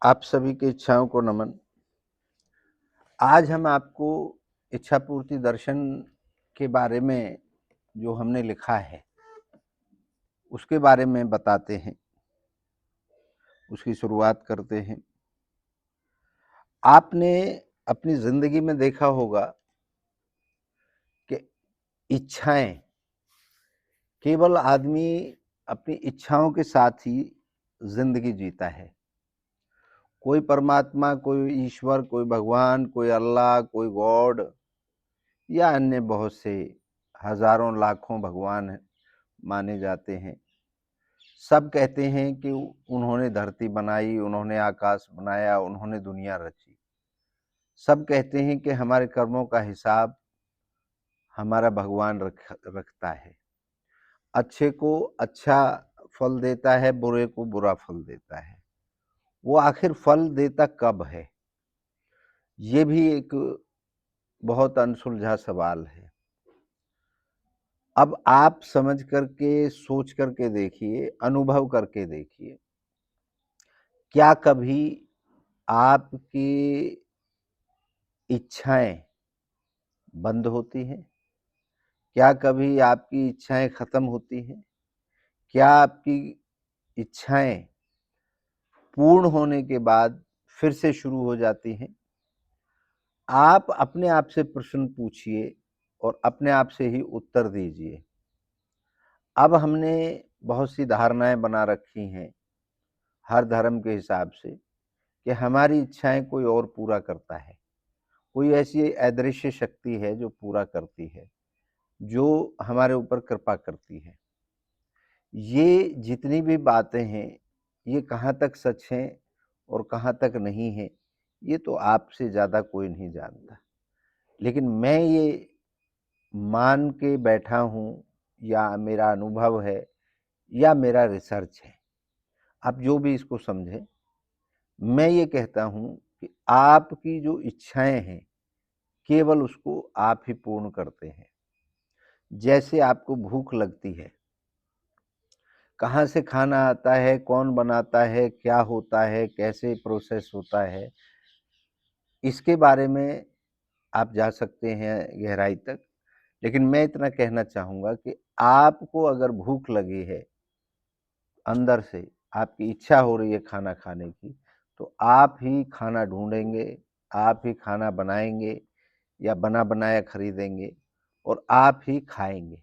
आप सभी की इच्छाओं को नमन। आज हम आपको इच्छा पूर्ति दर्शन के बारे में जो हमने लिखा है, उसके बारे में बताते हैं, उसकी शुरुआत करते हैं। आपने अपनी ज़िंदगी में देखा होगा कि इच्छाएँ केवल आदमी अपनी इच्छाओं के साथ ही ज़िंदगी जीता है। कोई परमात्मा, कोई ईश्वर, कोई भगवान, कोई अल्लाह, कोई गॉड या अन्य बहुत से हज़ारों लाखों भगवान माने जाते हैं। सब कहते हैं कि उन्होंने धरती बनाई, उन्होंने आकाश बनाया, उन्होंने दुनिया रची। सब कहते हैं कि हमारे कर्मों का हिसाब हमारा भगवान रखता है। अच्छे को अच्छा फल देता है, बुरे को बुरा फल देता है। वो आखिर फल देता कब है? ये भी एक बहुत अनसुलझा सवाल है। अब आप समझ करके, सोच करके देखिए, अनुभव करके देखिए, क्या कभी आपकी इच्छाएँ बंद होती हैं? क्या कभी आपकी इच्छाएँ खत्म होती हैं? क्या आपकी इच्छाएँ पूर्ण होने के बाद फिर से शुरू हो जाती हैं? आप अपने आप से प्रश्न पूछिए और अपने आप से ही उत्तर दीजिए। अब हमने बहुत सी धारणाएँ बना रखी हैं, हर धर्म के हिसाब से, कि हमारी इच्छाएँ कोई और पूरा करता है। कोई ऐसी अदृश्य शक्ति है जो पूरा करती है, जो हमारे ऊपर कृपा करती है। ये जितनी भी बातें हैं, ये कहाँ तक सच हैं और कहाँ तक नहीं हैं, ये तो आपसे ज़्यादा कोई नहीं जानता। लेकिन मैं ये मान के बैठा हूँ, या मेरा अनुभव है, या मेरा रिसर्च है, आप जो भी इसको समझें, मैं ये कहता हूँ कि आपकी जो इच्छाएँ हैं, केवल उसको आप ही पूर्ण करते हैं। जैसे आपको भूख लगती है, कहाँ से खाना आता है, कौन बनाता है, क्या होता है, कैसे प्रोसेस होता है, इसके बारे में आप जा सकते हैं गहराई तक। लेकिन मैं इतना कहना चाहूँगा कि आपको अगर भूख लगी है, अंदर से आपकी इच्छा हो रही है खाना खाने की, तो आप ही खाना ढूँढेंगे, आप ही खाना बनाएँगे या बना-बनाया खरीदेंगे और आप ही खाएँगे।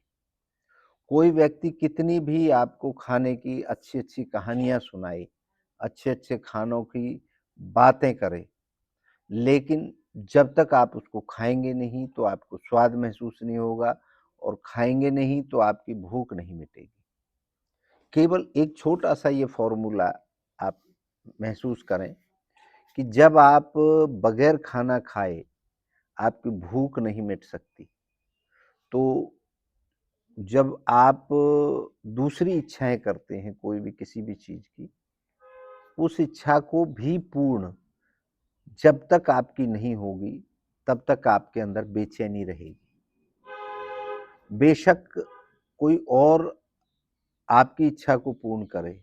कोई व्यक्ति कितनी भी आपको खाने की अच्छी-अच्छी कहानियाँ सुनाए, अच्छे-अच्छे खानों की बातें करे, लेकिन जब तक आप उसको खाएँगे नहीं, तो आपको स्वाद महसूस नहीं होगा, और खाएँगे नहीं तो आपकी भूख नहीं मिटेगी। केवल एक छोटा-सा ये फ़ॉर्मूला आप महसूस करें कि जब आप बगैर खाना खाए आपकी भूख नहीं मिट सकती, तो जब आप दूसरी इच्छाएँ करते हैं कोई भी किसी भी चीज़ की, उस इच्छा को भी पूर्ण जब तक आपकी नहीं होगी, तब तक आपके अंदर बेचैनी रहेगी। बेशक कोई और आपकी इच्छा को पूर्ण करे।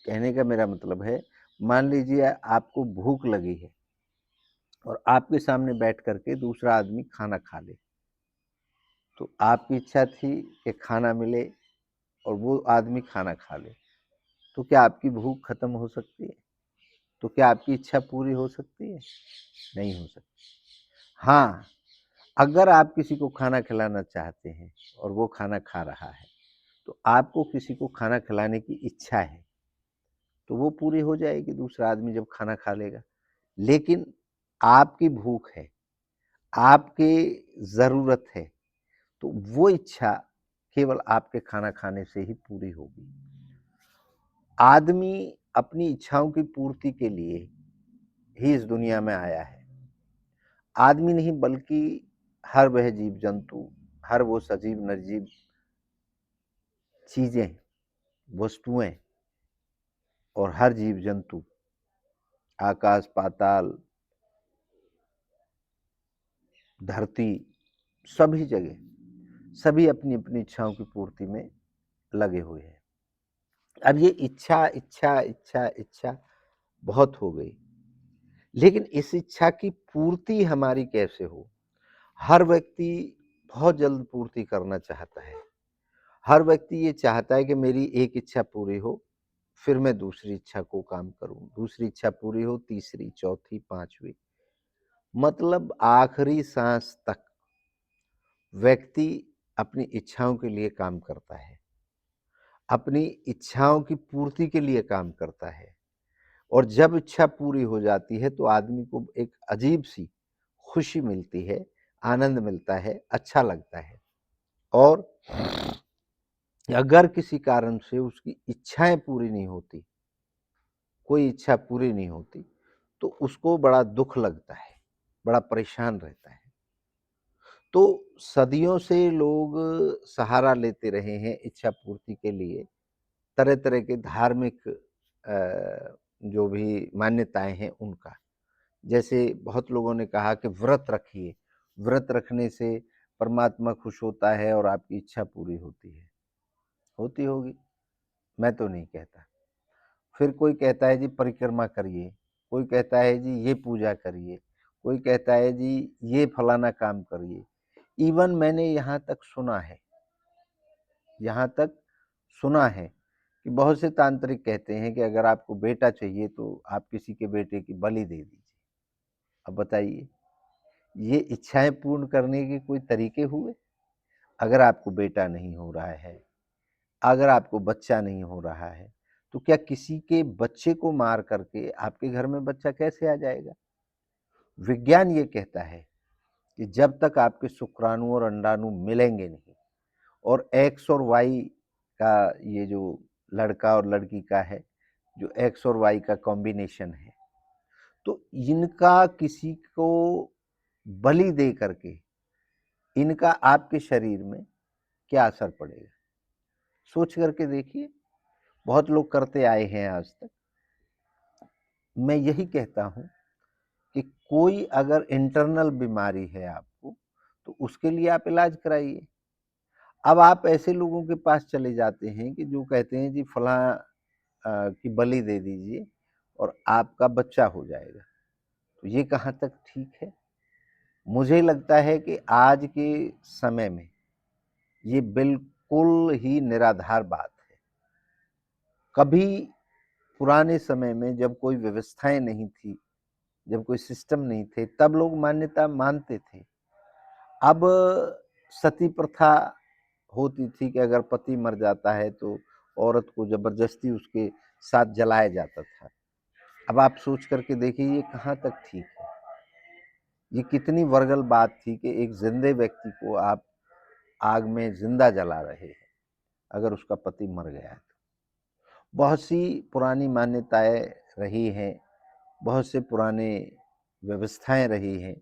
कहने का मेरा मतलब है, मान लीजिए आपको भूख लगी है और आपके सामने बैठ कर के दूसरा आदमी खाना खा ले, तो आपकी इच्छा थी कि खाना मिले और वो आदमी खाना खा ले, तो क्या आपकी भूख खत्म हो सकती है? तो क्या आपकी इच्छा पूरी हो सकती है? नहीं हो सकती। हाँ, अगर आप किसी को खाना खिलाना चाहते हैं और वो खाना खा रहा है, तो आपको किसी को खाना खिलाने की इच्छा है, तो वो पूरी हो जाएगी दूसरा आदमी जब खाना खा लेगा। लेकिन आपकी भूख है, आपकी ज़रूरत है, तो वो इच्छा केवल आपके खाना खाने से ही पूरी होगी। आदमी अपनी इच्छाओं की पूर्ति के लिए ही इस दुनिया में आया है। आदमी नहीं बल्कि हर वह जीव-जंतु, हर वो सजीव-निर्जीव चीज़ें, वस्तुएँ और हर जीव-जंतु, आकाश, पाताल, धरती, सभी जगह, सभी अपनी-अपनी इच्छाओं की पूर्ति में लगे हुए हैं। अब ये इच्छा, इच्छा, इच्छा, इच्छा, बहुत हो गई। लेकिन इस इच्छा की पूर्ति हमारी कैसे हो? हर व्यक्ति बहुत जल्द पूर्ति करना चाहता है। हर व्यक्ति ये चाहता है कि मेरी एक इच्छा पूरी हो, फिर मैं दूसरी इच्छा को काम करूँ, दूसरी इच्छा पूरी हो, तीसरी, चौथी, 5वीं, मतलब आखिरी साँस तक व्यक्ति अपनी इच्छाओं के लिए काम करता है, अपनी इच्छाओं की पूर्ति के लिए काम करता है। और जब इच्छा पूरी हो जाती है तो आदमी को एक अजीब-सी खुशी मिलती है, आनंद मिलता है, अच्छा लगता है। और अगर किसी कारण से उसकी इच्छाएँ पूरी नहीं होती, कोई इच्छा पूरी नहीं होती, तो उसको बड़ा दुःख लगता है, बड़ा परेशान रहता है। तो सदियों से लोग सहारा लेते रहे हैं इच्छा पूर्ति के लिए, तरह-तरह के धार्मिक जो भी मान्यताएँ हैं उनका। जैसे बहुत लोगों ने कहा कि व्रत रखिए, व्रत रखने से परमात्मा खुश होता है और आपकी इच्छा पूरी होती है। होती होगी, मैं तो नहीं कहता। फिर कोई कहता है जी परिक्रमा करिए, कोई कहता है जी ये पूजा करिए, कोई कहता है जी ये फलाना काम करिए। इवन मैंने यहाँ तक सुना है कि बहुत से तांत्रिक कहते हैं कि अगर आपको बेटा चाहिए तो आप किसी के बेटे की बलि दे दीजिए। अब बताइए, ये इच्छाएँ पूर्ण करने के कोई तरीके हुए? अगर आपको बेटा नहीं हो रहा है, अगर आपको बच्चा नहीं हो रहा है, तो क्या किसी के बच्चे को मार करके आपके घर में बच्चा कैसे आ जाएगा? विज्ञान ये कहता है कि जब तक आपके शुक्राणु और अंडाणु मिलेंगे नहीं और एक्स और वाई का ये जो लड़का और लड़की का है, जो एक्स और वाई का कॉम्बिनेशन है, तो इनका किसी को बलि दे करके इनका आपके शरीर में क्या असर पड़ेगा? सोच करके देखिए, बहुत लोग करते आए हैं आज तक। मैं यही कहता हूँ कि कोई अगर इंटरनल बीमारी है आपको, तो उसके लिए आप इलाज कराइए। अब आप ऐसे लोगों के पास चले जाते हैं कि जो कहते हैं जी फलाँ की बलि दे दीजिए और आपका बच्चा हो जाएगा। तो ये कहाँ तक ठीक है? मुझे लगता है कि आज के समय में ये बिल्कुल ही निराधार बात है। कभी पुराने समय में जब कोई व्यवस्थाएँ नहीं थी, जब कोई सिस्टम नहीं थे, तब लोग मान्यता मानते थे। अब सती प्रथा होती थी कि अगर पति मर जाता है तो औरत को ज़बरदस्ती उसके साथ जलाया जाता था। अब आप सोच करके देखिए ये कहाँ तक ठीक है? ये कितनी वरगल बात थी कि एक ज़िंदे व्यक्ति को आप आग में ज़िंदा जला रहे हैं, अगर उसका पति मर गया है तो। बहुत सी पुरानी मान्यताएँ रही हैं, बहुत से पुराने व्यवस्थाएँ रही हैं।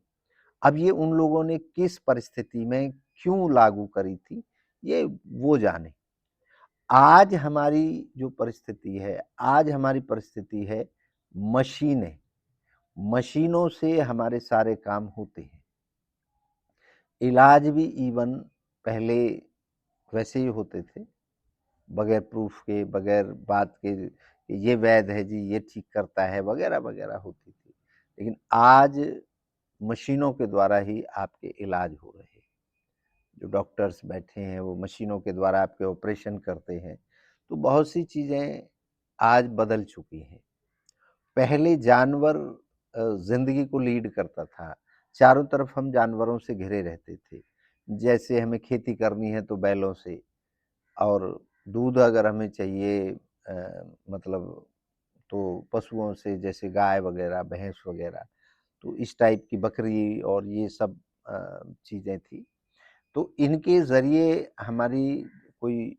अब ये उन लोगों ने किस परिस्थिति में क्यों लागू करी थी, ये वो जाने। आज हमारी जो परिस्थिति है, आज हमारी परिस्थिति है मशीनें। मशीनों से हमारे सारे काम होते हैं। इलाज भी इवन पहले वैसे ही होते थे, बगैर प्रूफ के, बगैर बात के कि ये वैध है जी, ये ठीक करता है, वगैरह-वगैरह होती थी। लेकिन आज मशीनों के द्वारा ही आपके इलाज हो रहे हैं। जो डॉक्टर्स बैठे हैं वो मशीनों के द्वारा आपके ऑपरेशन करते हैं। तो बहुत सी चीज़ें आज बदल चुकी हैं। पहले जानवर ज़िंदगी को लीड करता था। चारों तरफ हम जानवरों से घिरे रहते थे। जैसे हमें खेती करनी है तो बैलों से, और दूध अगर हमें चाहिए मतलब तो पशुओं से, जैसे गाय वगैरह, भैंस वगैरह। तो इस टाइप की बकरी और ये सब चीज़ें थी। तो इनके ज़रिए हमारी कोई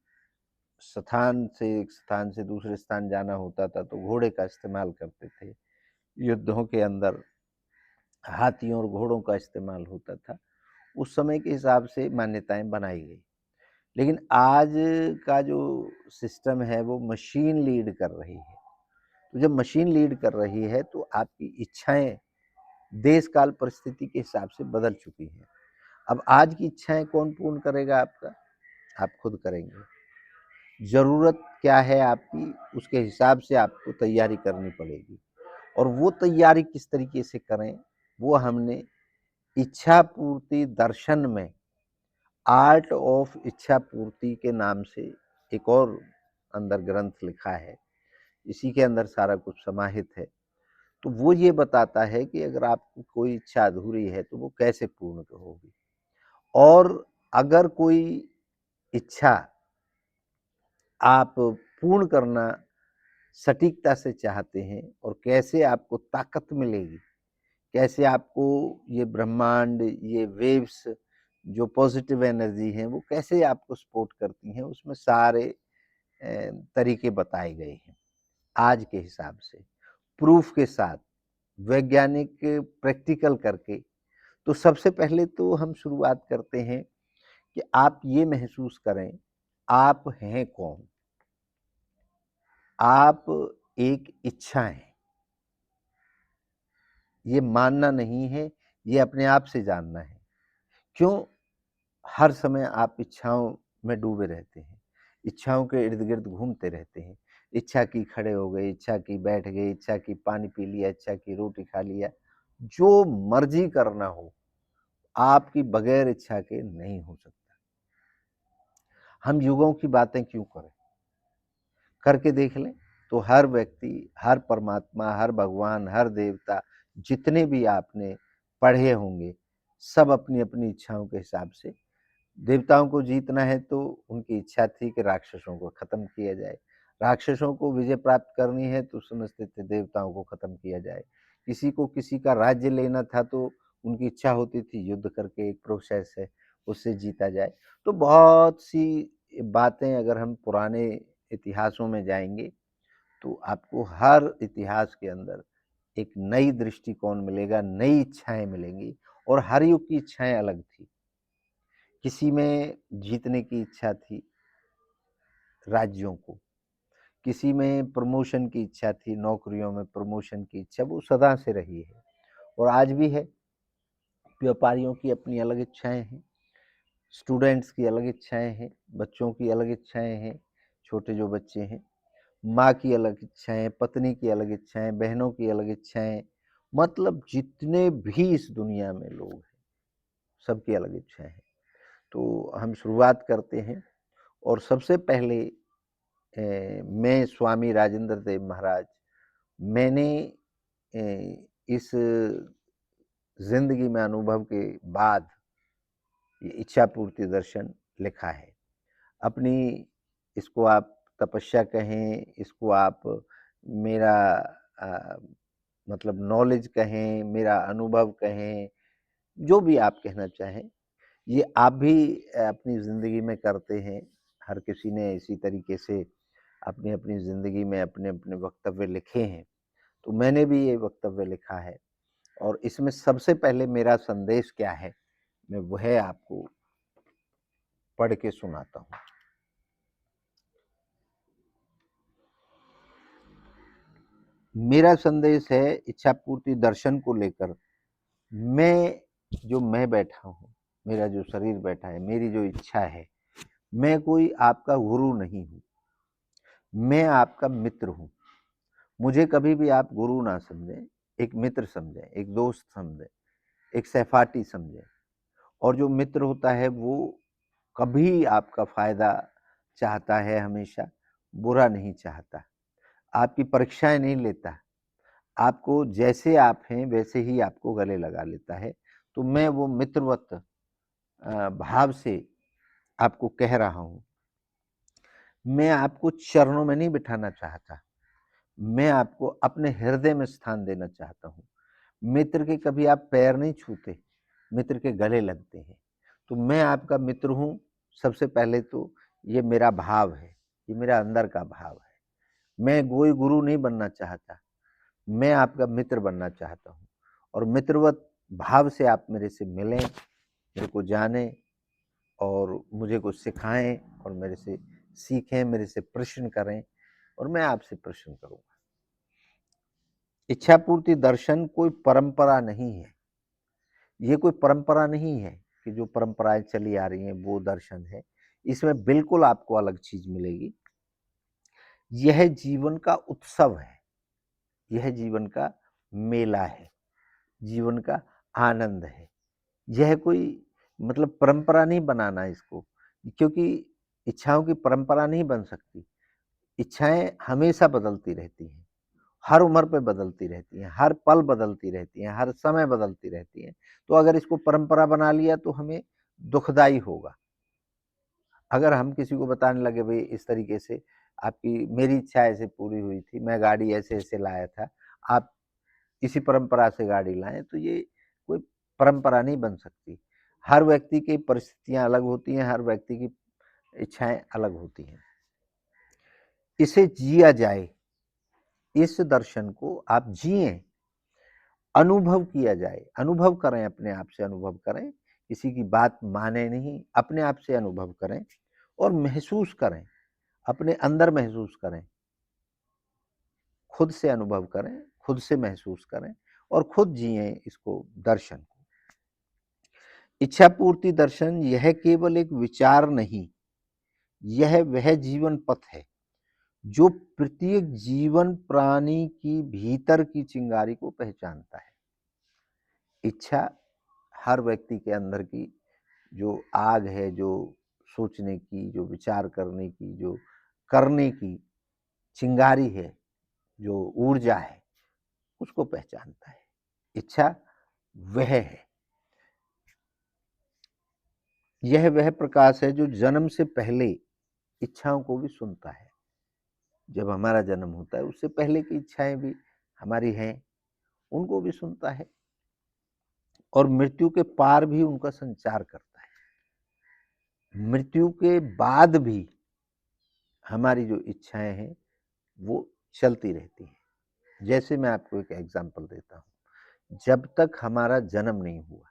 स्थान से एक स्थान से दूसरे स्थान जाना होता था तो घोड़े का इस्तेमाल करते थे। युद्धों के अंदर हाथियों और घोड़ों का इस्तेमाल होता था। उस समय के हिसाब से मान्यताएँ बनाई गई। लेकिन आज का जो सिस्टम है वो मशीन लीड कर रही है। तो जब मशीन लीड कर रही है तो आपकी इच्छाएँ देश काल परिस्थिति के हिसाब से बदल चुकी हैं। अब आज की इच्छाएँ कौन पूर्ण करेगा आपका? आप खुद करेंगे। ज़रूरत क्या है आपकी, उसके हिसाब से आपको तैयारी करनी पड़ेगी। और वो तैयारी किस तरीके से करें, वो हमने इच्छा पूर्ति दर्शन में आर्ट ऑफ इच्छा पूर्ति के नाम से एक और अंदर ग्रंथ लिखा है। इसी के अंदर सारा कुछ समाहित है। तो वो ये बताता है कि अगर आपकी कोई इच्छा अधूरी है तो वो कैसे पूर्ण होगी, और अगर कोई इच्छा आप पूर्ण करना सटीकता से चाहते हैं, और कैसे आपको ताकत मिलेगी, कैसे आपको ये ब्रह्मांड, ये वेव्स जो पॉजिटिव एनर्जी है, वो कैसे आपको सपोर्ट करती हैं, उसमें सारे तरीके बताए गए हैं आज के हिसाब से, प्रूफ के साथ, वैज्ञानिक प्रैक्टिकल करके। तो सबसे पहले तो हम शुरुआत करते हैं कि आप ये महसूस करें आप हैं कौन। आप एक इच्छा हैं, ये मानना नहीं है, ये अपने आप से जानना है। क्यों हर समय आप इच्छाओं में डूबे रहते हैं, इच्छाओं के इर्द गिर्द घूमते रहते हैं। इच्छा की खड़े हो गए, इच्छा की बैठ गए, इच्छा की पानी पी लिया, इच्छा की रोटी खा लिया। जो मर्जी करना हो, आपकी बगैर इच्छा के नहीं हो सकता। हम युगों की बातें क्यों करें, करके देख लें तो हर व्यक्ति, हर परमात्मा, हर भगवान, हर देवता, जितने भी आपने पढ़े होंगे, सब अपनी अपनी इच्छाओं के हिसाब से। देवताओं को जीतना है तो उनकी इच्छा थी कि राक्षसों को खत्म किया जाए, राक्षसों को विजय प्राप्त करनी है तो समझते थे देवताओं को खत्म किया जाए, किसी को किसी का राज्य लेना था तो उनकी इच्छा होती थी युद्ध करके, एक प्रोसेस है, उससे जीता जाए। तो बहुत सी बातें अगर हम पुराने इतिहासों में जाएंगे तो आपको हर इतिहास के अंदर एक नई दृष्टिकोण मिलेगा, नई इच्छाएं मिलेंगी, और हर युग की इच्छाएं अलग थी। किसी में जीतने की इच्छा थी राज्यों को, किसी में प्रमोशन की इच्छा थी, नौकरियों में प्रमोशन की इच्छा, वो सदा से रही है और आज भी है। व्यापारियों की अपनी अलग इच्छाएं हैं, स्टूडेंट्स की अलग इच्छाएं हैं, बच्चों की अलग इच्छाएं हैं, छोटे जो बच्चे हैं, माँ की अलग इच्छाएं, पत्नी की अलग इच्छाएं, बहनों की अलग इच्छाएं, मतलब जितने भी इस दुनिया में लोग हैं सबकी अलग इच्छाएं हैं। तो हम शुरुआत करते हैं, और सबसे पहले मैं स्वामी राजेंद्र देव महाराज, मैंने इस जिंदगी में अनुभव के बाद ये इच्छा पूर्ति दर्शन लिखा है। अपनी, इसको आप तपस्या कहें, इसको आप मेरा अ, मतलब नॉलेज कहें, मेरा अनुभव कहें, जो भी आप कहना चाहें, ये आप भी अपनी ज़िंदगी में करते हैं। हर किसी ने इसी तरीके से अपनी अपनी ज़िंदगी में अपने अपने वक्तव्य लिखे हैं, तो मैंने भी ये वक्तव्य लिखा है, और इसमें सबसे पहले मेरा संदेश क्या है, मैं वह आपको पढ़ के सुनाता हूँ। मेरा संदेश है इच्छा पूर्ति दर्शन को लेकर। मैं बैठा हूँ, मेरा जो शरीर बैठा है, मेरी जो इच्छा है, मैं कोई आपका गुरु नहीं हूँ, मैं आपका मित्र हूँ। मुझे कभी भी आप गुरु ना समझें, एक मित्र समझें, एक दोस्त समझें, एक सहपाठी समझें। और जो मित्र होता है वो कभी आपका फायदा चाहता है, हमेशा बुरा नहीं चाहता, आपकी परीक्षाएं नहीं लेता, आपको जैसे आप हैं वैसे ही आपको गले लगा लेता है। तो मैं वो मित्रवत भाव से आपको कह रहा हूँ। मैं आपको चरणों में नहीं बिठाना चाहता, मैं आपको अपने हृदय में स्थान देना चाहता हूँ। मित्र के कभी आप पैर नहीं छूते, मित्र के गले लगते हैं। तो मैं आपका मित्र हूँ। सबसे पहले तो ये मेरा भाव है, ये मेरा अंदर का भाव है। मैं कोई गुरु नहीं बनना चाहता, मैं आपका मित्र बनना चाहता हूँ, और मित्रवत भाव से आप मेरे से मिलें, मेरे को जानें, और मुझे कुछ सिखाएं, और मेरे से सीखें, मेरे से प्रश्न करें, और मैं आपसे प्रश्न करूँगा। इच्छा पूर्ति दर्शन कोई परंपरा नहीं है, ये कोई परंपरा नहीं है कि जो परंपराएं चली आ रही हैं वो दर्शन है। इसमें बिल्कुल आपको अलग चीज मिलेगी। यह जीवन का उत्सव है, यह जीवन का मेला है, जीवन का आनंद है। यह कोई मतलब परंपरा नहीं बनाना इसको, क्योंकि इच्छाओं की परंपरा नहीं बन सकती। इच्छाएँ हमेशा बदलती रहती हैं, हर उम्र पे बदलती रहती हैं, हर पल बदलती रहती हैं, हर समय बदलती रहती हैं। तो अगर इसको परंपरा बना लिया तो हमें दुखदाई होगा। अगर हम किसी को बताने लगे भई इस तरीके से आपकी मेरी इच्छा ऐसे पूरी हुई थी, मैं गाड़ी ऐसे-ऐसे लाया था, आप इसी परंपरा से गाड़ी लाएँ, तो ये कोई परंपरा नहीं बन सकती। हर व्यक्ति की परिस्थितियाँ अलग होती हैं, हर व्यक्ति की इच्छाएँ अलग होती हैं। इसे जिया जाए, इस दर्शन को आप जिएँ, अनुभव किया जाए, अनुभव करें, अपने आप से अनुभव करें, किसी की बात मानें नहीं, अपने आप से अनुभव करें और महसूस करें, अपने अंदर महसूस करें, खुद से अनुभव करें, खुद से महसूस करें और खुद जिएँ इसको दर्शन को। इच्छा पूर्ति दर्शन यह केवल एक विचार नहीं, यह वह जीवन पथ है, जो प्रत्येक जीवन प्राणी की भीतर की चिंगारी को पहचानता है। इच्छा हर व्यक्ति के अंदर की जो आग है, जो सोचने की, जो विचार करने की, जो करने की चिंगारी है, जो ऊर्जा है, उसको पहचानता है। इच्छा वह है। यह वह प्रकाश है जो जन्म से पहले इच्छाओं को भी सुनता है। जब हमारा जन्म होता है उससे पहले की इच्छाएं भी हमारी हैं, उनको भी सुनता है और मृत्यु के पार भी उनका संचार करता है। मृत्यु के बाद भी हमारी जो इच्छाएं हैं वो चलती रहती हैं। जैसे मैं आपको एक एग्जांपल देता हूँ, जब तक हमारा जन्म नहीं हुआ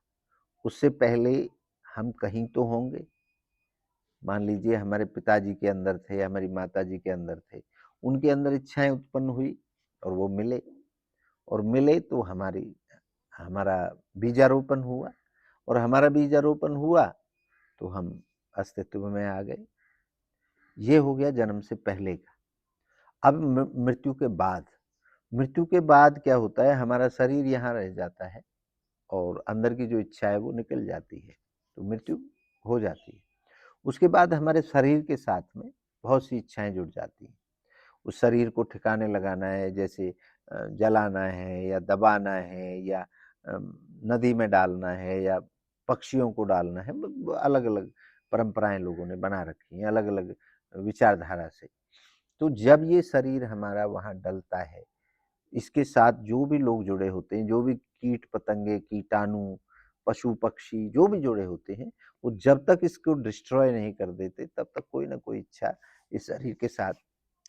उससे पहले हम कहीं तो होंगे। मान लीजिए हमारे पिताजी के अंदर थे, हमारी माताजी के अंदर थे, उनके अंदर इच्छाएं उत्पन्न हुई और वो मिले, और मिले तो हमारा बीजारोपण हुआ, और हमारा बीजारोपण हुआ तो हम अस्तित्व में आ गए। ये हो गया जन्म से पहले का। अब मृत्यु के बाद क्या होता है, हमारा शरीर यहाँ रह जाता है और अंदर की जो इच्छा है वो निकल जाती है, तो मृत्यु हो जाती है। उसके बाद हमारे शरीर के साथ में बहुत सी इच्छाएं जुड़ जाती हैं। उस शरीर को ठिकाने लगाना है, जैसे जलाना है या दबाना है या नदी में डालना है या पक्षियों को डालना है। अलग अलग परंपराएं लोगों ने बना रखी हैं, अलग अलग विचारधारा से। तो जब ये शरीर हमारा वहाँ डलता है, इसके साथ जो भी लोग जुड़े होते हैं, जो भी कीट पतंगे, कीटाणु, पशु पक्षी जो भी जुड़े होते हैं, वो जब तक इसको डिस्ट्रॉय नहीं कर देते तब तक कोई ना कोई इच्छा इस शरीर के साथ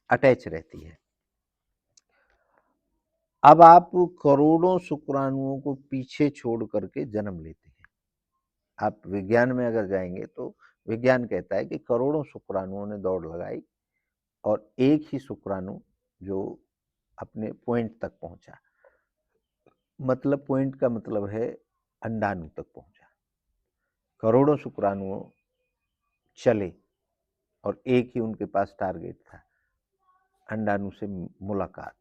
अटैच रहती है। अब आप करोड़ों शुक्राणुओं को पीछे छोड़ करके जन्म लेते हैं। आप विज्ञान में अगर जाएंगे तो विज्ञान कहता है कि करोड़ों शुक्राणुओं ने दौड़ लगाई और एक ही शुक्राणु जो अपने पॉइंट तक पहुंचा, मतलब पॉइंट का मतलब है अंडाणु तक पहुंचा। करोड़ों शुक्राणुओं चले और एक ही उनके पास टारगेट था, अंडाणु से मुलाकात।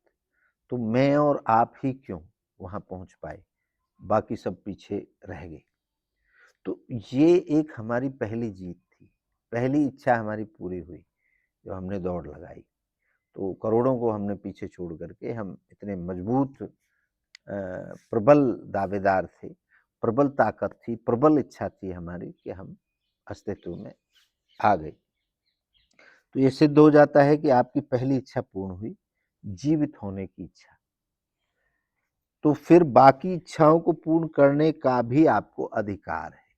तो मैं और आप ही क्यों वहां पहुंच पाए, बाकी सब पीछे रह गए। तो ये एक हमारी पहली जीत थी, पहली इच्छा हमारी पूरी हुई जो हमने दौड़ लगाई। तो करोड़ों को हमने पीछे छोड़ करके हम इतने मजबूत प्रबल दावेदार थे, प्रबल ताकत थी, प्रबल इच्छा थी हमारी कि हम अस्तित्व में आ गए। तो ये सिद्ध हो जाता है कि आपकी पहली इच्छा पूर्ण हुई, जीवित होने की इच्छा। तो फिर बाकी इच्छाओं को पूर्ण करने का भी आपको अधिकार है।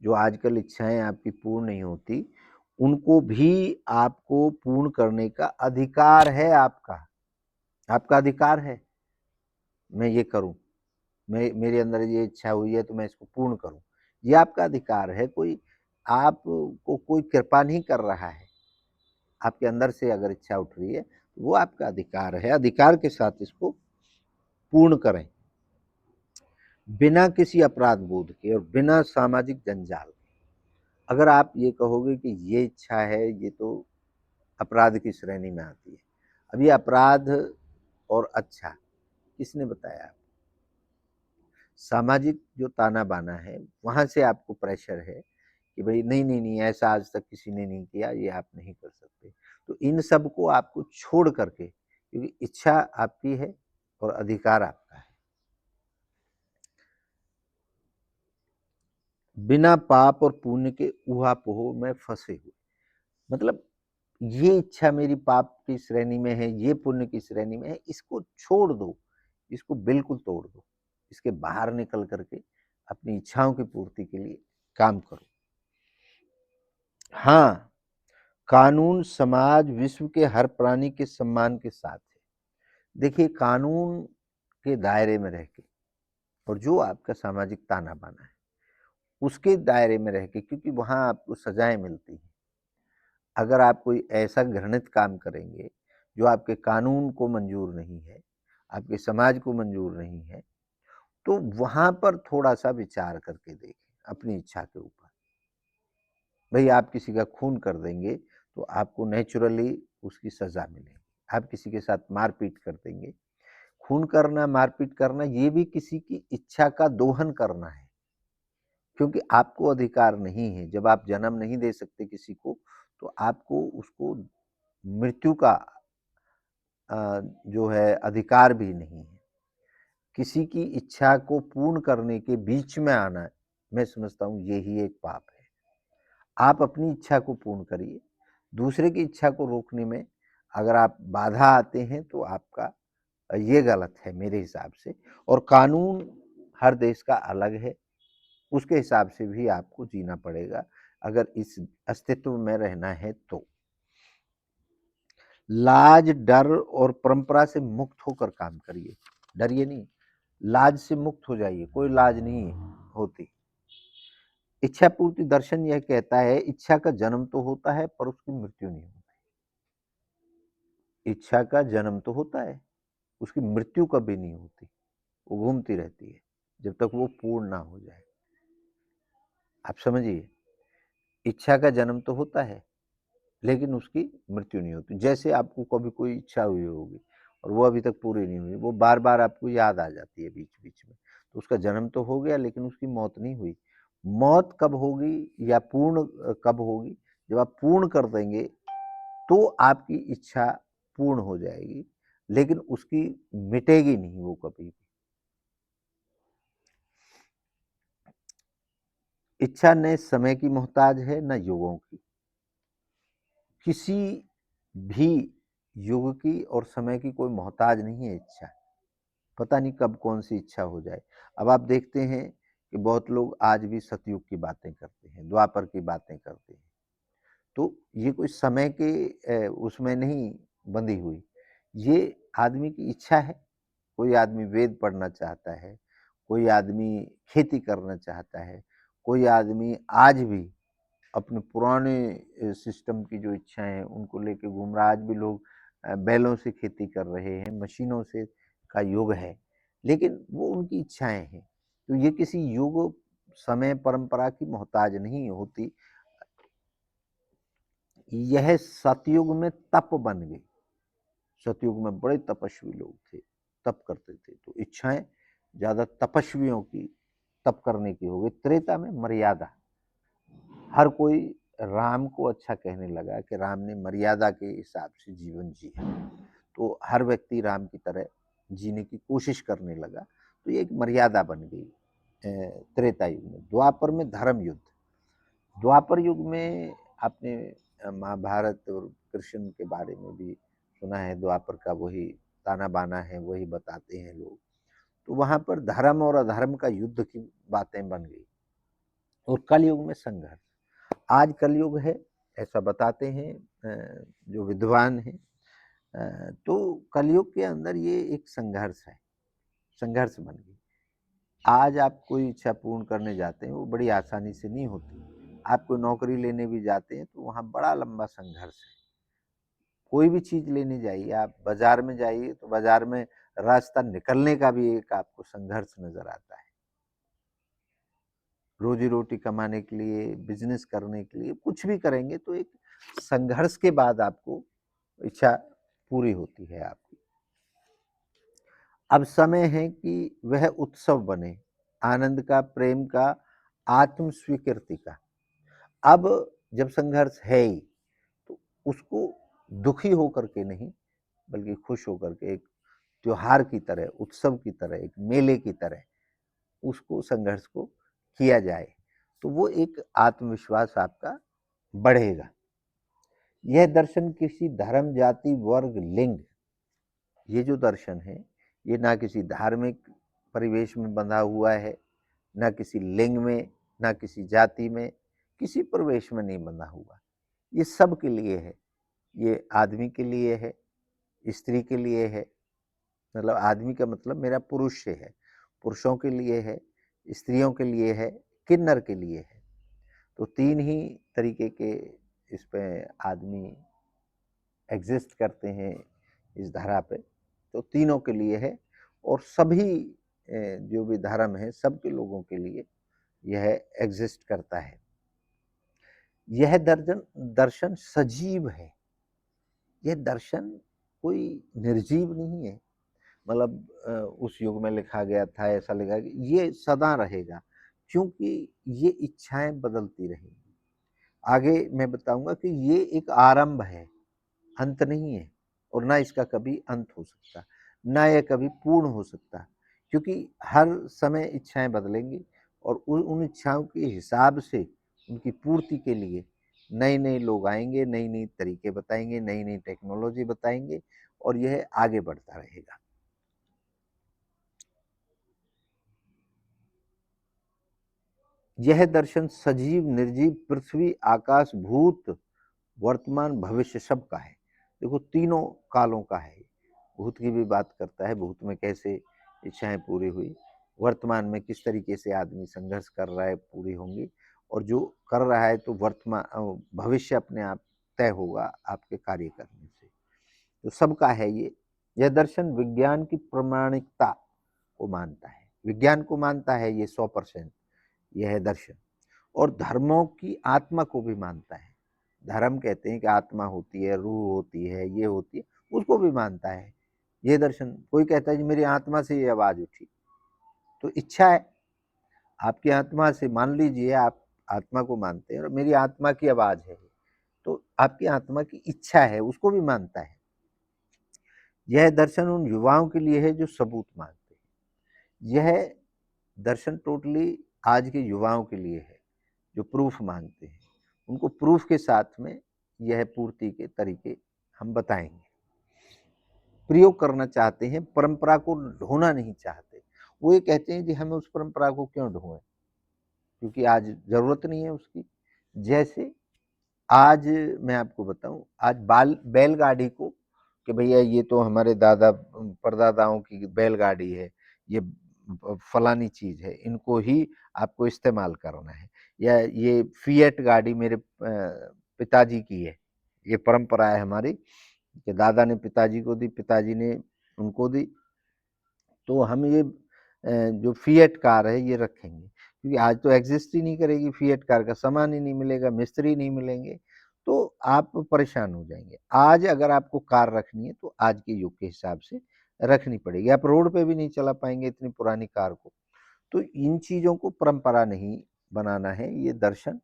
जो आजकल इच्छाएं आपकी पूर्ण नहीं होती, उनको भी आपको पूर्ण करने का अधिकार है। आपका अधिकार है, मैं ये करूं, मेरे अंदर ये इच्छा हुई है तो मैं इसको पूर्ण करूं। ये आपका अधिकार है। कोई आपको कोई कृपा नहीं कर रहा है। आपके अंदर से अगर इच्छा उठ रही है तो वो आपका अधिकार है। अधिकार के साथ इसको पूर्ण करें, बिना किसी अपराध बोध के और बिना सामाजिक जंजाल। अगर आप ये कहोगे कि ये इच्छा है, ये तो अपराध की श्रेणी में आती है। अब ये अपराध और अच्छा, किसने बताया? सामाजिक जो ताना बाना है वहां से आपको प्रेशर है कि भाई नहीं नहीं नहीं, ऐसा आज तक किसी ने नहीं किया, ये आप नहीं कर सकते। तो इन सब को आपको छोड़ करके, क्योंकि इच्छा आपकी है और अधिकार आपका है, बिना पाप और पुण्य के ऊहापोह में फंसे हुए, मतलब ये इच्छा मेरी पाप की श्रेणी में है, ये पुण्य की श्रेणी में है, इसको छोड़ दो, इसको बिल्कुल तोड़ दो, इसके बाहर निकल करके अपनी इच्छाओं की पूर्ति के लिए काम करो। हाँ, कानून समाज विश्व के हर प्राणी के सम्मान के साथ है। देखिए, कानून के दायरे में रह के और जो आपका सामाजिक ताना बाना है उसके दायरे में रह के, क्योंकि वहां आपको सजाएं मिलती हैं। अगर आप कोई ऐसा घृणित काम करेंगे जो आपके कानून को मंजूर नहीं है, आपके समाज को मंजूर नहीं है, तो वहां पर थोड़ा सा विचार करके देखें अपनी इच्छा के ऊपर। भाई, आप किसी का खून कर देंगे तो आपको नेचुरली उसकी सजा मिलेगी। आप किसी के साथ मारपीट कर देंगे, खून करना, मारपीट करना, ये भी किसी की इच्छा का दोहन करना है, क्योंकि आपको अधिकार नहीं है। जब आप जन्म नहीं दे सकते किसी को, तो आपको उसको मृत्यु का जो है अधिकार भी नहीं है। किसी की इच्छा को पूर्ण करने के बीच में आना, मैं समझता हूँ यही एक पाप है। आप अपनी इच्छा को पूर्ण करिए, दूसरे की इच्छा को रोकने में अगर आप बाधा आते हैं तो आपका ये गलत है मेरे हिसाब से। और कानून हर देश का अलग है, उसके हिसाब से भी आपको जीना पड़ेगा अगर इस अस्तित्व में रहना है तो। लाज, डर और परंपरा से मुक्त होकर काम करिए, डरिए नहीं, लाज से मुक्त हो जाइए, कोई लाज नहीं होती। इच्छा पूर्ति दर्शन यह कहता है, इच्छा का जन्म तो होता है पर उसकी मृत्यु नहीं होती। इच्छा का जन्म तो होता है, उसकी मृत्यु कभी नहीं होती, वो घूमती रहती है जब तक वो पूर्ण ना हो जाए। आप समझिए, इच्छा का जन्म तो होता है लेकिन उसकी मृत्यु नहीं होती। जैसे आपको कभी कोई इच्छा हुई होगी और वो अभी तक पूरी नहीं हुई, वो बार बार आपको याद आ जाती है बीच बीच में, तो उसका जन्म तो हो गया लेकिन उसकी मौत नहीं हुई। मौत कब होगी या पूर्ण कब होगी? जब आप पूर्ण कर देंगे तो आपकी इच्छा पूर्ण हो जाएगी, लेकिन उसकी मिटेगी नहीं वो कभी भी। इच्छा न समय की मोहताज है न युगों की, किसी भी युग की और समय की कोई मोहताज नहीं है इच्छा। पता नहीं कब कौन सी इच्छा हो जाए। अब आप देखते हैं कि बहुत लोग आज भी सतयुग की बातें करते हैं, द्वापर की बातें करते हैं, तो ये कोई समय के उसमें नहीं बंधी हुई, ये आदमी की इच्छा है। कोई आदमी वेद पढ़ना चाहता है, कोई आदमी खेती करना चाहता है, कोई आदमी आज भी अपने पुराने सिस्टम की जो इच्छाएं हैं उनको लेके घूम रहा है। आज भी लोग बैलों से खेती कर रहे हैं, मशीनों से का युग है, लेकिन वो उनकी इच्छाएं हैं। तो ये किसी युग, समय, परंपरा की मोहताज नहीं होती। यह सतयुग में तप बन गई। सतयुग में बड़े तपस्वी लोग थे, तप करते थे, तो इच्छाएं ज्यादा तपस्वियों की, तप करने की हो गई। त्रेता में मर्यादा, हर कोई राम को अच्छा कहने लगा कि राम ने मर्यादा के हिसाब से जीवन जिया, तो हर व्यक्ति राम की तरह जीने की कोशिश करने लगा, तो ये एक मर्यादा बन गई त्रेता युग में। द्वापर में धर्म युद्ध, द्वापर युग में आपने महाभारत और कृष्ण के बारे में भी सुना है, द्वापर का वही ताना बाना है, वही बताते हैं लोग। तो वहां पर धर्म और अधर्म का युद्ध की बातें बन गई। और कलयुग में संघर्ष, आज कलयुग है ऐसा बताते हैं जो विद्वान हैं। तो कलयुग के अंदर ये एक संघर्ष है, संघर्ष बन गई। आज आप कोई इच्छा पूर्ण करने जाते हैं वो बड़ी आसानी से नहीं होती। आप कोई नौकरी लेने भी जाते हैं तो वहाँ बड़ा लंबा संघर्ष है। कोई भी चीज लेने जाइए, आप बाजार में जाइए तो बाजार में रास्ता निकलने का भी एक आपको संघर्ष नजर आता है। रोजी रोटी कमाने के लिए, बिजनेस करने के लिए, कुछ भी करेंगे तो एक संघर्ष के बाद आपको इच्छा पूरी होती है आपकी। अब समय है कि वह उत्सव बने, आनंद का, प्रेम का, आत्म स्वीकृति का। अब जब संघर्ष है ही, तो उसको दुखी होकर के नहीं, बल्कि खुश होकर के एक त्योहार की तरह, उत्सव की तरह, एक मेले की तरह उसको संघर्ष को किया जाए, तो वो एक आत्मविश्वास आपका बढ़ेगा। यह दर्शन किसी धर्म, जाति, वर्ग, लिंग, ये जो दर्शन है, ये ना किसी धार्मिक परिवेश में बंधा हुआ है, ना किसी लिंग में, ना किसी जाति में, किसी प्रवेश में नहीं बंधा हुआ। ये सब के लिए है। ये आदमी के लिए है, स्त्री के लिए है, मतलब आदमी का मतलब मेरा पुरुष से है, पुरुषों के लिए है, स्त्रियों के लिए है, किन्नर के लिए है। तो तीन ही तरीके के इस पे आदमी एग्जिस्ट करते हैं इस धरा पे, तो तीनों के लिए है। और सभी जो भी धर्म है, सबके लोगों के लिए यह एग्जिस्ट करता है। यह दर्शन सजीव है। यह दर्शन कोई निर्जीव नहीं है, मतलब उस युग में लिखा गया था, ऐसा लिखा कि ये सदा रहेगा, क्योंकि ये इच्छाएं बदलती रहेंगी। आगे मैं बताऊंगा कि ये एक आरंभ है, अंत नहीं है, और ना इसका कभी अंत हो सकता, ना यह कभी पूर्ण हो सकता, क्योंकि हर समय इच्छाएं बदलेंगी, और उन इच्छाओं के हिसाब से उनकी पूर्ति के लिए नए नए लोग आएंगे, नई नई तरीके बताएंगे, नई नई टेक्नोलॉजी बताएंगे, और यह आगे बढ़ता रहेगा। यह दर्शन सजीव, निर्जीव, पृथ्वी, आकाश, भूत, वर्तमान, भविष्य सब का है। देखो तीनों कालों का है। भूत की भी बात करता है, भूत में कैसे इच्छाएं पूरी हुई, वर्तमान में किस तरीके से आदमी संघर्ष कर रहा है, पूरी होंगी, और जो कर रहा है तो वर्तमान, भविष्य अपने आप तय होगा आपके कार्य करने से। तो सबका है ये। यह दर्शन विज्ञान की प्रामाणिकता को मानता है, विज्ञान को मानता है ये 100%। यह दर्शन और धर्मों की आत्मा को भी मानता है। धर्म कहते हैं कि आत्मा होती है, रूह होती है, ये होती है, उसको भी मानता है ये दर्शन। कोई कहता है कि मेरी आत्मा से ये आवाज उठी, तो इच्छा है आपकी आत्मा से, मान लीजिए आप आत्मा को मानते हैं और मेरी आत्मा की आवाज है, तो आपकी आत्मा की इच्छा है, उसको भी मानता है। यह दर्शन उन युवाओं के लिए है जो सबूत मांगते हैं। यह दर्शन टोटली आज के युवाओं के लिए है जो प्रूफ मांगते हैं। उनको प्रूफ के साथ में यह पूर्ति के तरीके हम बताएंगे। प्रयोग करना चाहते हैं, परंपरा को ढोना नहीं चाहते। वो ये कहते हैं कि हमें उस परंपरा को क्यों ढोएं, क्योंकि आज जरूरत नहीं है उसकी। जैसे आज मैं आपको बताऊं, आज बैलगाड़ी को, कि भैया ये तो हमारे दादा परदादाओं की बैलगाड़ी है, ये फलानी चीज है, इनको ही आपको इस्तेमाल करना है, या ये फिएट गाड़ी मेरे पिताजी की है, ये परंपरा है हमारी कि दादा ने पिताजी को दी, पिताजी ने उनको दी, तो हम ये जो फिएट कार है ये रखेंगे, क्योंकि आज तो एग्जिस्ट ही नहीं करेगी, फिएट कार का सामान ही नहीं मिलेगा, मिस्त्री नहीं मिलेंगे, तो आप परेशान हो जाएंगे। आज अगर आपको कार रखनी है तो आज के युग के हिसाब से रखनी पड़ेगी, आप रोड पे भी नहीं चला पाएंगे इतनी पुरानी कार को। तो इन चीजों को परंपरा नहीं बनाना है, ये दर्शन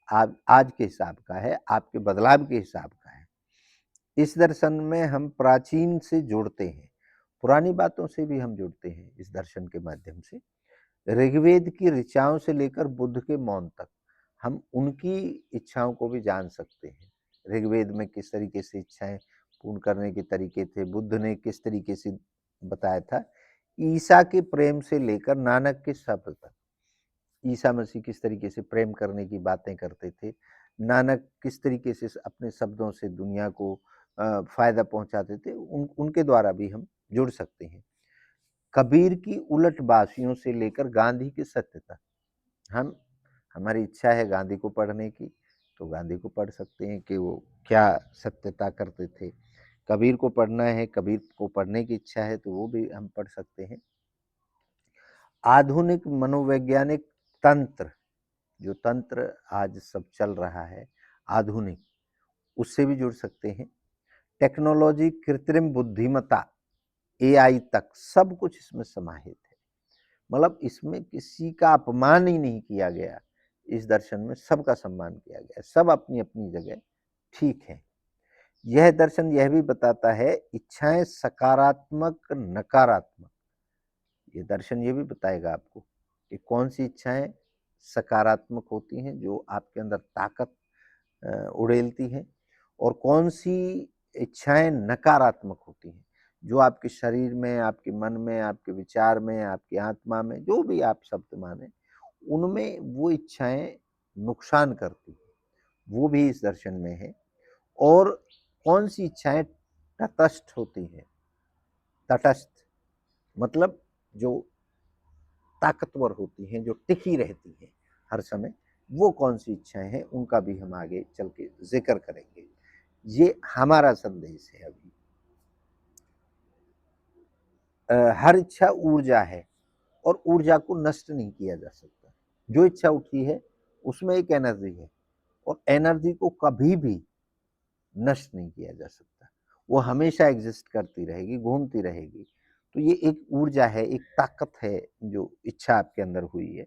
आज के हिसाब का है, आपके बदलाव के हिसाब का है। इस दर्शन में हम प्राचीन से जोड़ते हैं, पुरानी बातों से भी हम जुड़ते हैं इस दर्शन के माध्यम से। ऋग्वेद की ऋचाओं से लेकर बुद्ध के मौन तक हम उनकी इच्छाओं को भी जान सकते हैं। ऋग्वेद में किस तरीके से इच्छाएं पूर्ण करने के तरीके थे, बुद्ध ने किस तरीके से बताया था, ईसा के प्रेम से लेकर नानक के शब्द तक। ईसा मसीह किस तरीके से प्रेम करने की बातें करते थे, नानक किस तरीके से अपने शब्दों से दुनिया को फायदा पहुंचाते थे, उनके द्वारा भी हम जुड़ सकते हैं। कबीर की उलट बासियों से लेकर गांधी की सत्य तक हम, हमारी इच्छा है गांधी को पढ़ने की, तो गांधी को पढ़ सकते हैं कि वो क्या सत्यता करते थे। कबीर को पढ़ना है, कबीर को पढ़ने की इच्छा है, तो वो भी हम पढ़ सकते हैं। आधुनिक मनोवैज्ञानिक तंत्र, जो तंत्र आज सब चल रहा है आधुनिक, उससे भी जुड़ सकते हैं। टेक्नोलॉजी, कृत्रिम बुद्धिमत्ता, एआई तक सब कुछ इसमें समाहित है। मतलब इसमें किसी का अपमान ही नहीं किया गया। इस दर्शन में सबका सम्मान किया गया, सब अपनी-अपनी जगह ठीक है। यह दर्शन यह भी बताता है इच्छाएँ सकारात्मक, नकारात्मक। ये दर्शन ये भी बताएगा आपको कि कौन-सी इच्छाएँ सकारात्मक होती हैं, जो आपके अंदर ताकत उड़ेलती हैं, और कौन-सी इच्छाएँ नकारात्मक होती हैं, जो आपके शरीर में, आपके मन में, आपके विचार में, आपकी आत्मा में, जो भी आप शब्द मानें, उनमें वो इच्छाएँ नुकसान करती हैं। वो भी इस दर्शन में है। और कौन-सी इच्छाएँ तटस्थ होती हैं, तटस्थ मतलब जो ताकतवर होती हैं, जो टिकी रहती हैं हर समय, वो कौन-सी इच्छाएँ हैं, उनका भी हम आगे चल के ज़िक्र करेंगे। ये हमारा संदेश है अभी। हर इच्छा ऊर्जा है और ऊर्जा को नष्ट नहीं किया जा सकता। जो इच्छा उठी है, उसमें एक एनर्जी है और एनर्जी को कभी भी नष्ट नहीं किया जा सकता। वो हमेशा एग्ज़िस्ट करती रहेगी, घूमती रहेगी। तो ये एक ऊर्जा है, एक ताकत है, जो इच्छा आपके अंदर हुई है।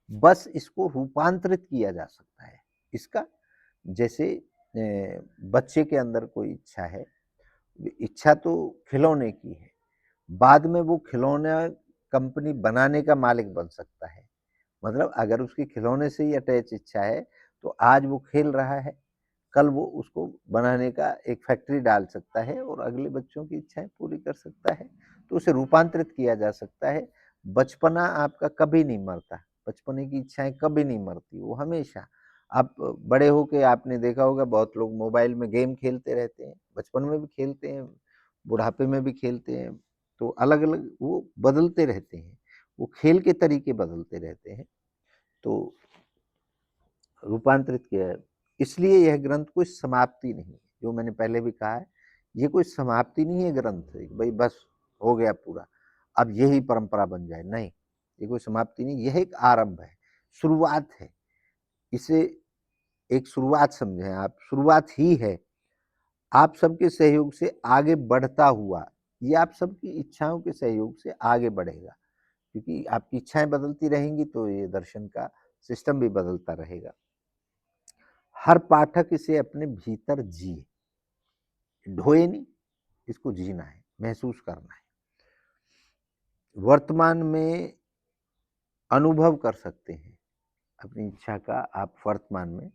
बस इसको रूपांतरित किया जा सकता है। इसका जैसे बच्चे के अंदर कोई इच्छा है, इच्छा तो खिलौने की है, बाद में वो खिलौना कंपनी बनाने का मालिक बन सकता है। मतलब अगर उसकी खिलौने से ही अटैच इच्छा है, तो आज वो खेल रहा है, कल वो उसको बनाने का एक फैक्ट्री डाल सकता है और अगले बच्चों की इच्छाएँ पूरी कर सकता है। तो उसे रूपांतरित किया जा सकता है। बचपना आपका कभी नहीं मरता, बचपने की इच्छाएँ कभी नहीं मरती, वो हमेशा। आप बड़े होके आपने देखा होगा बहुत लोग मोबाइल में गेम खेलते रहते हैं, बचपन में भी खेलते हैं, बुढ़ापे में भी खेलते हैं, तो अलग-अलग वो बदलते रहते हैं, वो खेल के तरीके बदलते रहते हैं। तो रूपांतरित किया है। इसलिए यह ग्रंथ कोई समाप्ति नहीं है, जो मैंने पहले भी कहा है, ये कोई समाप्ति नहीं है ग्रंथ कि भई बस हो गया पूरा, अब यही परंपरा बन जाए, नहीं, ये कोई समाप्ति नहीं, यह एक आरंभ है, शुरुआत है। इसे एक शुरुआत समझें आप, शुरुआत ही है। आप सबके सहयोग से आगे बढ़ता हुआ, ये आप सबकी इच्छाओं के सहयोग से आगे बढ़ेगा, क्योंकि आपकी इच्छाएँ बदलती रहेंगी, तो ये दर्शन का सिस्टम भी बदलता रहेगा। हर पाठक इसे अपने भीतर जिए, ढोए नहीं, इसको जीना है, महसूस करना है। वर्तमान में अनुभव कर सकते हैं अपनी इच्छा का, आप वर्तमान में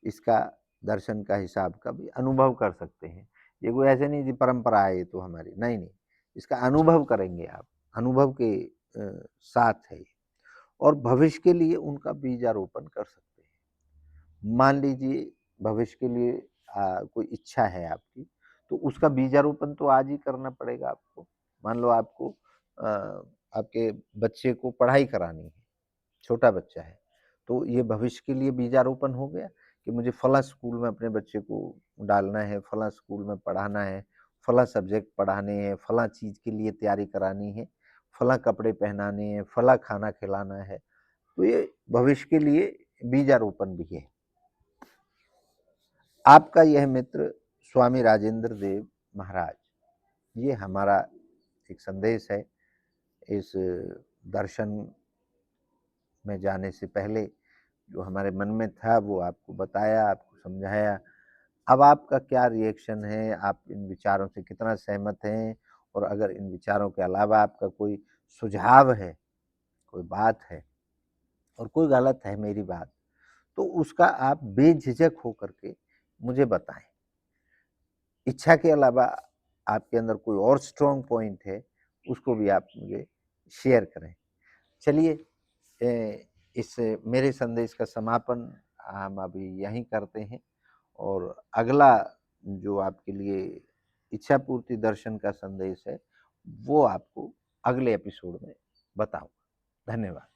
इसका दर्शन का हिसाब का भी अनुभव कर सकते हैं। ये कोई ऐसे नहीं कि परंपरा है ये तो हमारी, नहीं, नहीं, इसका अनुभव करेंगे आप, अनुभव के साथ है ये। और भविष्य के लिए उनका बीजारोपण कर सकते हैं। मान लीजिए भविष्य के लिए कोई इच्छा है आपकी, तो उसका बीजारोपण तो आज ही करना पड़ेगा आपको। मान लो आपको आपके बच्चे को पढ़ाई करानी है, छोटा बच्चा है, तो ये भविष्य के लिए बीजारोपण हो गया कि मुझे फलाँ स्कूल में अपने बच्चे को डालना है, फलाँ स्कूल में पढ़ाना है, फलाँ सब्जेक्ट पढ़ाने हैं, फलाँ चीज़ के लिए तैयारी करानी है, फलाँ कपड़े पहनाने हैं, फलाँ खाना खिलाना है। तो ये भविष्य के लिए बीजारोपण भी है। आपका यह मित्र स्वामी राजेंद्र देव महाराज, ये हमारा एक संदेश है। इस दर्शन में जाने से पहले जो हमारे मन में था वो आपको बताया, आपको समझाया। अब आपका क्या रिएक्शन है, आप इन विचारों से कितना सहमत हैं, और अगर इन विचारों के अलावा आपका कोई सुझाव है, कोई बात है और कोई गलत है मेरी बात, तो उसका आप बेझिझक होकर के मुझे बताएँ। इच्छा के अलावा आपके अंदर कोई और स्ट्रॉन्ग पॉइंट है, उसको भी आप मुझे शेयर करें। चलिए इस मेरे संदेश का समापन हम अभी यहीं करते हैं, और अगला जो आपके लिए इच्छा पूर्ति दर्शन का संदेश है, वो आपको अगले एपिसोड में बताऊँगा। धन्यवाद।